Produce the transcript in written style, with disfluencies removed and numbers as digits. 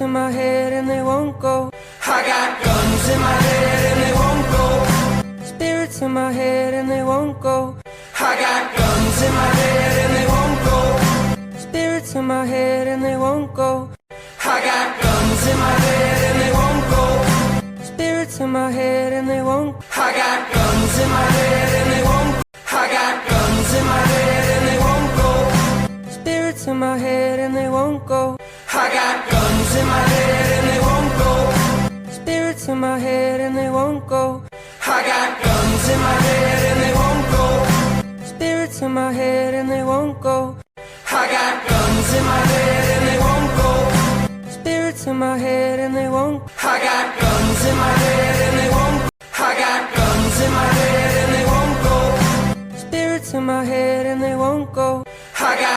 Spirits in my head and they won't go. I got guns in my head and they won't go. Spirits in my head and they won't go. I got guns in my head and they won't go. Spirits in my head and they won't go. I got guns in my head and they won't go. Spirits in my head and they won't. I got guns in my head and they won't. I got guns in my head and they won't go. Spirits in my head and they won't go. I got guns in my head and they won't go. Spirits in my head and they won't go. I got guns in my head and they won't go. Spirits in my head and they won't go. I got guns in my head and they won't go. Spirits in my head and they won't. I got guns in my head and they won't. I got guns in my head and they won't go. Spirits in my head and they won't go. I got